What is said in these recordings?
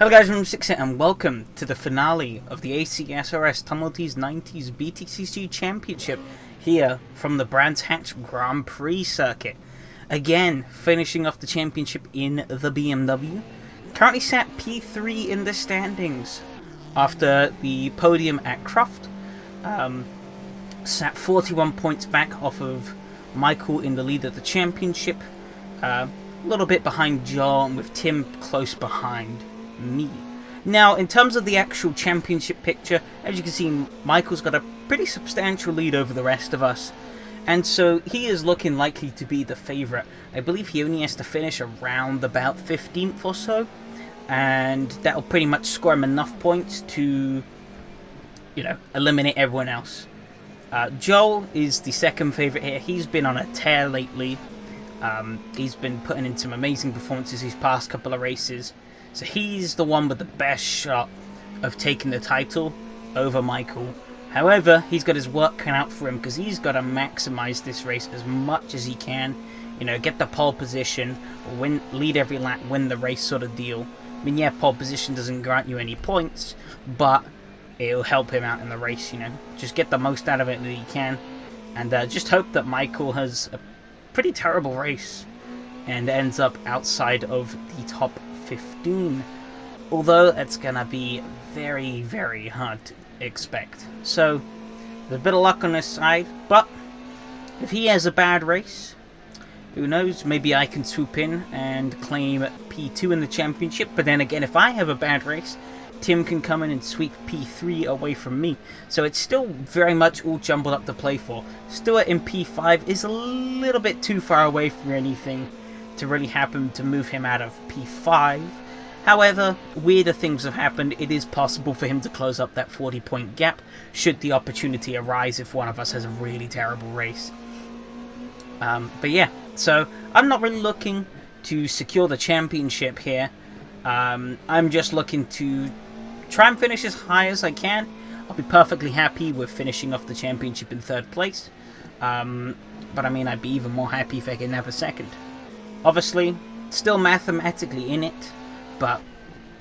Hello guys, I'm 6 and welcome to the finale of the SRS Tumilty's 90s BTCC Championship here from the Brands Hatch Grand Prix circuit. Again, finishing off the championship in the BMW. Currently sat P3 in the standings after the podium at Croft. Sat 41 points back off of Michael in the lead of the championship. A little bit behind John, with Tim close behind me. Now, in terms of the actual championship picture, as you can see, Michael's got a pretty substantial lead over the rest of us, and so he is looking likely to be the favourite. I believe he only has to finish around about 15th or so, and that'll pretty much score him enough points to, eliminate everyone else. Joel is the second favourite here. He's been on a tear lately. He's been putting in some amazing performances these past couple of races. So he's the one with the best shot of taking the title over Michael. However, he's got his work cut out for him because he's got to maximize this race as much as he can. Get the pole position, lead every lap, win the race sort of deal. I mean, yeah, pole position doesn't grant you any points, but it'll help him out in the race, Just get the most out of it that he can. And just hope that Michael has a pretty terrible race and ends up outside of the top 15, although it's gonna be very, very hard to expect. So there's a bit of luck on this side, but if he has a bad race, who knows, maybe I can swoop in and claim P2 in the championship. But then again, if I have a bad race, Tim can come in and sweep P3 away from me. So it's still very much all jumbled up to play for. Stewart in P5 is a little bit too far away for anything to really happen to move him out of P5. However, weirder things have happened. It is possible for him to close up that 40-point gap should the opportunity arise if one of us has a really terrible race. But yeah, so I'm not really looking to secure the championship here. I'm just looking to try and finish as high as I can. I'll be perfectly happy with finishing off the championship in third place. But I mean, I'd be even more happy if I can have a second. Obviously, still mathematically in it, but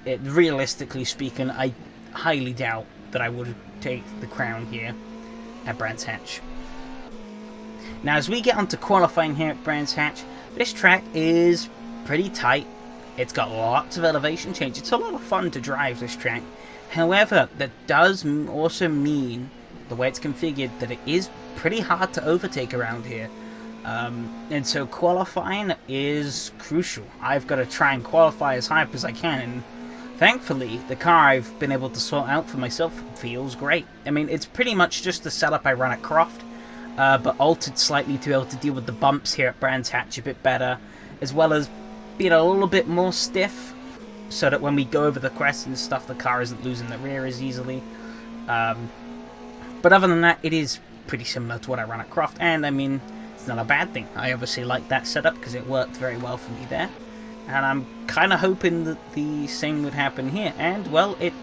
realistically speaking, I highly doubt that I would take the crown here at Brands Hatch. Now, as we get onto qualifying here at Brands Hatch, this track is pretty tight. It's got lots of elevation change. It's a lot of fun to drive this track. However, that does also mean, the way it's configured, that it is pretty hard to overtake around here. And so qualifying is crucial. I've got to try and qualify as high up as I can, and thankfully the car I've been able to sort out for myself feels great. I mean, it's pretty much just the setup I run at Croft, but altered slightly to be able to deal with the bumps here at Brands Hatch a bit better, as well as being a little bit more stiff, so that when we go over the crest and stuff, the car isn't losing the rear as easily. But other than that, it is pretty similar to what I run at Croft, and I mean, it's not a bad thing. I obviously like that setup because it worked very well for me there, and I'm kind of hoping that the same would happen here, and well, it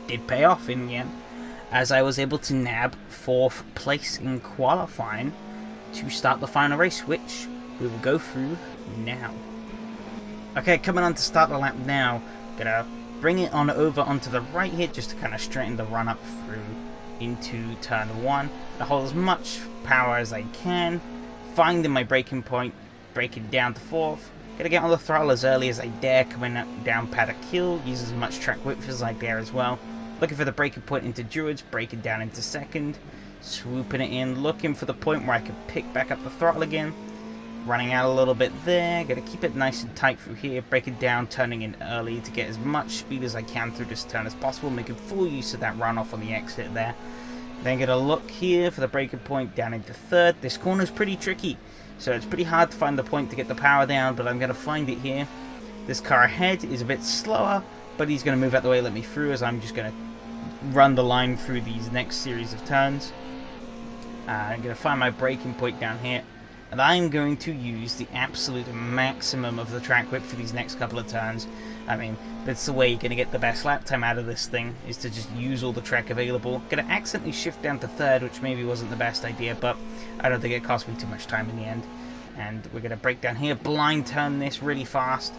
did pay off in the end, as I was able to nab 4th place in qualifying to start the final race, which we will go through now. Okay, coming on to start the lap now. Gonna bring it on over onto the right here just to kind of straighten the run up through into turn 1. To hold as much power as I can, finding my braking point, braking down to 4th. Gonna get on the throttle as early as I dare, coming up down paddock hill, use as much track width as I dare as well. Looking for the braking point into Druids, braking down into 2nd, swooping it in, looking for the point where I can pick back up the throttle again. Running out a little bit there, gonna keep it nice and tight through here, break it down, turning in early to get as much speed as I can through this turn as possible, making full use of that runoff on the exit there. Then gonna look here for the breaking point down into 3rd. This corner's pretty tricky, so it's pretty hard to find the point to get the power down, but I'm gonna find it here. This car ahead is a bit slower, but he's gonna move out the way, let me through, as I'm just gonna run the line through these next series of turns. I'm gonna find my breaking point down here, and I'm going to use the absolute maximum of the track width for these next couple of turns. I mean, that's the way you're going to get the best lap time out of this thing, is to just use all the track available. Going to accidentally shift down to 3rd, which maybe wasn't the best idea, but I don't think it cost me too much time in the end. And we're going to break down here, blind turn this really fast.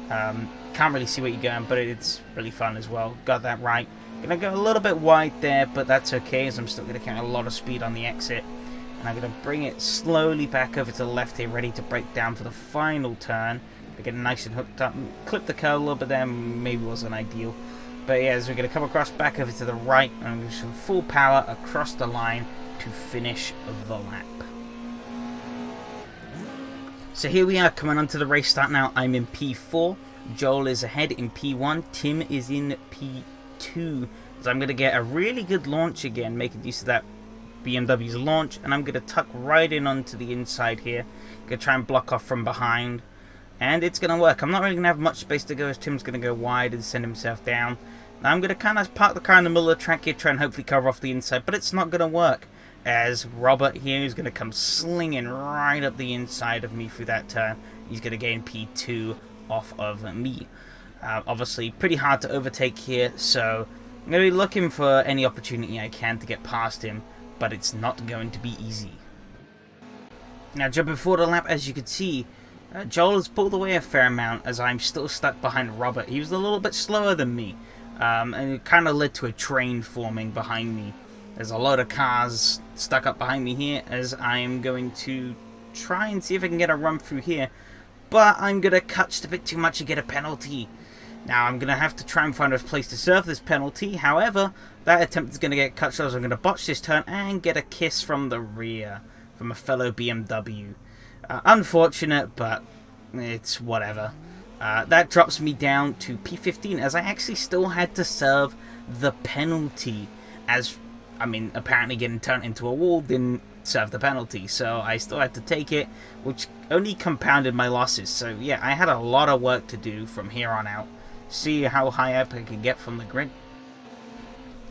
Can't really see where you're going, but it's really fun as well. Got that right. Gonna go a little bit wide there, but that's okay, as I'm still gonna carry a lot of speed on the exit. And I'm gonna bring it slowly back over to the left here, ready to break down for the final turn. To get nice and hooked up. Clip the curl a little bit there, maybe wasn't ideal. But yeah, as we're gonna come across back over to the right, and I'm gonna show full power across the line to finish the lap. So here we are, coming onto the race start now. I'm in P4. Joel is ahead in P1. Tim is in P2. So I'm going to get a really good launch again, making use of that BMW's launch. And I'm going to tuck right in onto the inside here. Going to try and block off from behind. And it's going to work. I'm not really going to have much space to go, as Tim's going to go wide and send himself down. Now I'm going to kind of park the car in the middle of the track here, try and hopefully cover off the inside. But it's not going to work, as Robert here is going to come slinging right up the inside of me through that turn. He's going to gain P2 off of me. Obviously pretty hard to overtake here, so I'm going to be looking for any opportunity I can to get past him, but it's not going to be easy. Now jumping forward a lap, as you can see, Joel has pulled away a fair amount, as I'm still stuck behind Robert. He was a little bit slower than me, and it kind of led to a train forming behind me. There's a load of cars stuck up behind me here, as I am going to try and see if I can get a run through here. But I'm going to cut just a bit too much and get a penalty. Now I'm going to have to try and find a place to serve this penalty. However, that attempt is going to get cut short, so I'm going to botch this turn and get a kiss from the rear from a fellow BMW. Unfortunate, but it's whatever. That drops me down to P15, as I actually still had to serve the penalty. As, I mean, apparently getting turned into a wall didn't serve the penalty, so I still had to take it, which only compounded my losses. So yeah, I had a lot of work to do from here on out. See how high up I can get from the grid.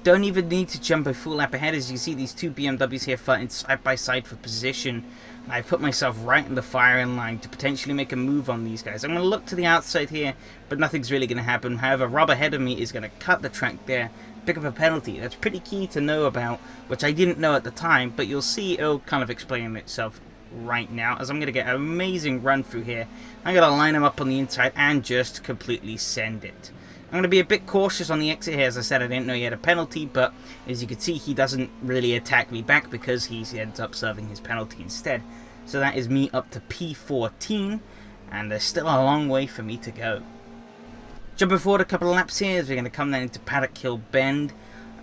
Don't even need to jump a full lap ahead, as you see these two BMWs here fighting side by side for position. And I put myself right in the firing line to potentially make a move on these guys. I'm going to look to the outside here, but nothing's really going to happen. However, Rob ahead of me is going to cut the track there, pick up a penalty. That's pretty key to know about, which I didn't know at the time, but you'll see it'll kind of explain itself right now, as I'm going to get an amazing run through here. I'm going to line him up on the inside and just completely send it. I'm going to be a bit cautious on the exit here. As I said, I didn't know he had a penalty, but as you can see, he doesn't really attack me back because he ends up serving his penalty instead. So that is me up to P14, and there's still a long way for me to go. Jumping forward a couple of laps here, as we're going to come down into Paddock Hill Bend.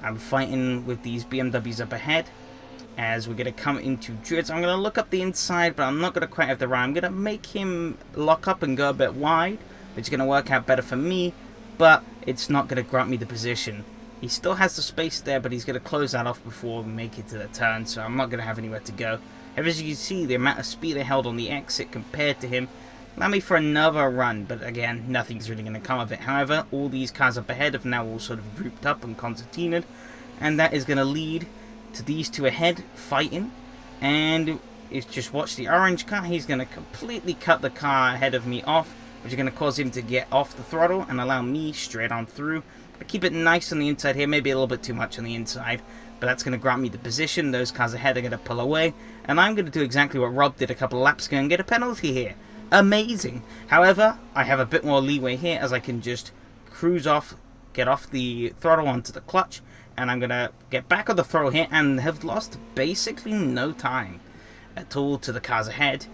I'm fighting with these BMWs up ahead, as we're going to come into Druids. I'm going to look up the inside, but I'm not going to quite have the right. I'm going to make him lock up and go a bit wide, which is going to work out better for me, but it's not going to grant me the position. He still has the space there, but he's going to close that off before we make it to the turn, so I'm not going to have anywhere to go. As you can see, the amount of speed I held on the exit compared to him allowed me for another run, but again, nothing's really going to come of it. However, all these cars up ahead have now all sort of grouped up and concertinaed, and that is going to lead to these two ahead fighting. And if just watch the orange car, he's going to completely cut the car ahead of me off, which is going to cause him to get off the throttle and allow me straight on through. But keep it nice on the inside here, maybe a little bit too much on the inside, but that's going to grant me the position. Those cars ahead are going to pull away, and I'm going to do exactly what Rob did a couple of laps ago and get a penalty here. Amazing. However, I have a bit more leeway here, as I can just cruise off, get off the throttle onto the clutch, and I'm going to get back on the throttle here and have lost basically no time at all to the cars ahead,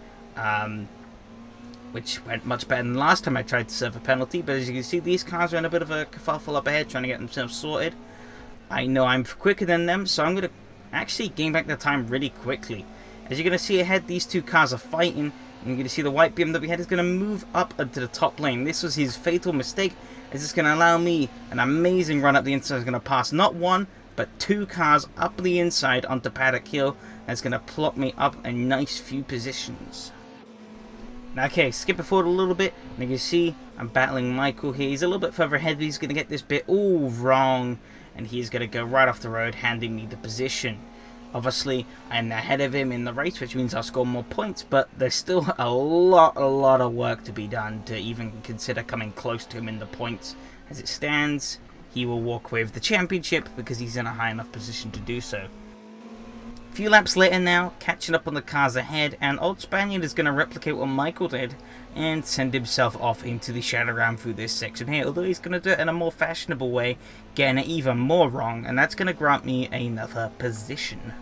which went much better than last time I tried to serve a penalty. But as you can see, these cars are in a bit of a kerfuffle up ahead, trying to get themselves sorted. I know I'm quicker than them, so I'm going to actually gain back the time really quickly. As you're going to see ahead, these two cars are fighting, and you're going to see the white BMW head is going to move up into the top lane. This was his fatal mistake, as it's going to allow me an amazing run up the inside. It's going to pass not one, but two cars up the inside onto Paddock Hill. That's going to plot me up a nice few positions. Now, okay, skip forward a little bit, and you can see I'm battling Michael here. He's a little bit further ahead, but he's going to get this bit all wrong, and he's going to go right off the road, handing me the position. Obviously, I'm ahead of him in the race, which means I'll score more points, but there's still a lot of work to be done to even consider coming close to him in the points. As it stands, he will walk away with the championship because he's in a high enough position to do so. A few laps later now, catching up on the cars ahead, and Old Spaniard is going to replicate what Michael did and send himself off into the shadow round through this section here, although he's going to do it in a more fashionable way, getting it even more wrong, and that's going to grant me another position.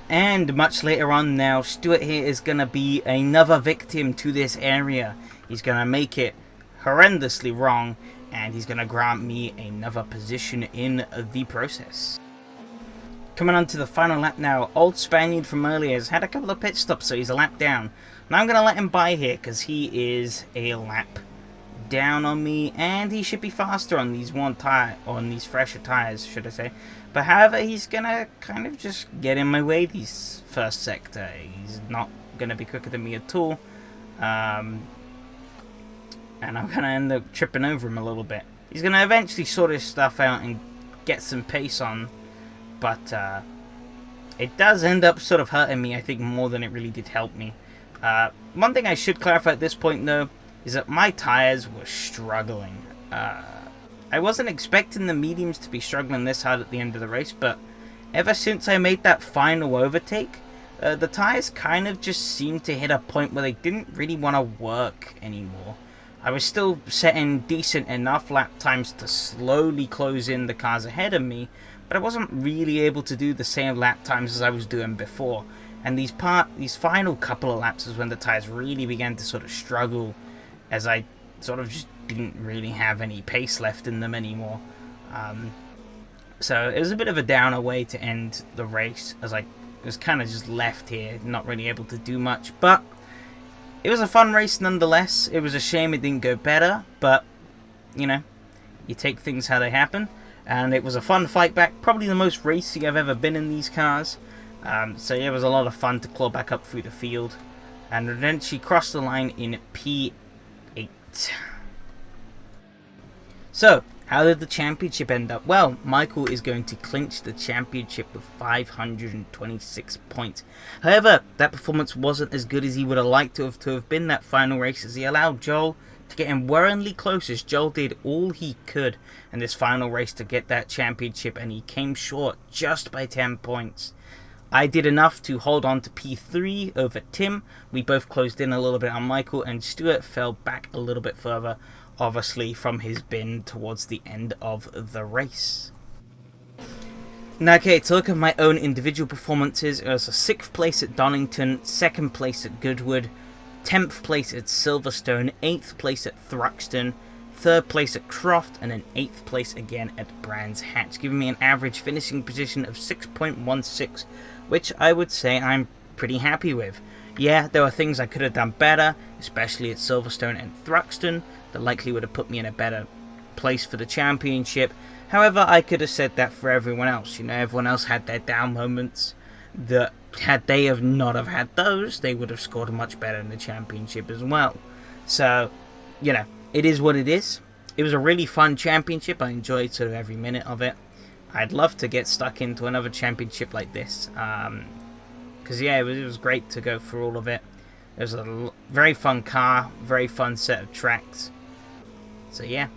And much later on now, Stuart here is going to be another victim to this area. He's going to make it horrendously wrong, and he's going to grant me another position in the process. Coming on to the final lap now, Old Spaniard from earlier has had a couple of pit stops, so he's a lap down. Now I'm going to let him by here because he is a lap down on me, and he should be faster on these fresher tires, should I say. But however, he's going to kind of just get in my way these first sector. He's not going to be quicker than me at all. And I'm going to end up tripping over him a little bit. He's going to eventually sort his stuff out and get some pace on. But it does end up sort of hurting me, I think, more than it really did help me. One thing I should clarify at this point, though, is that my tyres were struggling. I wasn't expecting the mediums to be struggling this hard at the end of the race, but ever since I made that final overtake, the tyres kind of just seemed to hit a point where they didn't really want to work anymore. I was still setting decent enough lap times to slowly close in the cars ahead of me, but I wasn't really able to do the same lap times as I was doing before. And these final couple of laps is when the tyres really began to sort of struggle, as I sort of just didn't really have any pace left in them anymore. So it was a bit of a downer way to end the race, as I was kind of just left here, not really able to do much. But it was a fun race nonetheless. It was a shame it didn't go better, but, you know, you take things how they happen. And it was a fun fight back, probably the most racy I've ever been in these cars. So yeah, it was a lot of fun to claw back up through the field. And eventually crossed the line in P8. So, how did the championship end up? Well, Michael is going to clinch the championship with 526 points. However, that performance wasn't as good as he would have liked to have been that final race, as he allowed Joel to get him worryingly close, as Joel did all he could in this final race to get that championship, and he came short just by 10 points. I did enough to hold on to P3 over Tim. We both closed in a little bit on Michael, and Stuart fell back a little bit further, obviously from his bin towards the end of the race. Now, okay, to look at my own individual performances, it was a 6th place at Donington, 2nd place at Goodwood, 10th place at Silverstone, 8th place at Thruxton, 3rd place at Croft, and then 8th place again at Brands Hatch, giving me an average finishing position of 6.16, which I would say I'm pretty happy with. Yeah, there were things I could have done better, especially at Silverstone and Thruxton, that likely would have put me in a better place for the championship. However, I could have said that for everyone else. You know, everyone else had their down moments, that had they have not have had those, they would have scored much better in the championship as well. So, you know, it is what it is. It was a really fun championship. I enjoyed sort of every minute of it. I'd love to get stuck into another championship like this. Because, yeah, it was great to go through all of it. It was a very fun car, very fun set of tracks. So, yeah,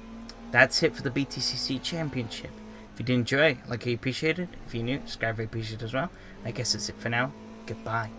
that's it for the BTCC Championship. If you did enjoy, like, I appreciate it. If you're new, subscribe, I appreciate it as well. I guess that's it for now. Goodbye.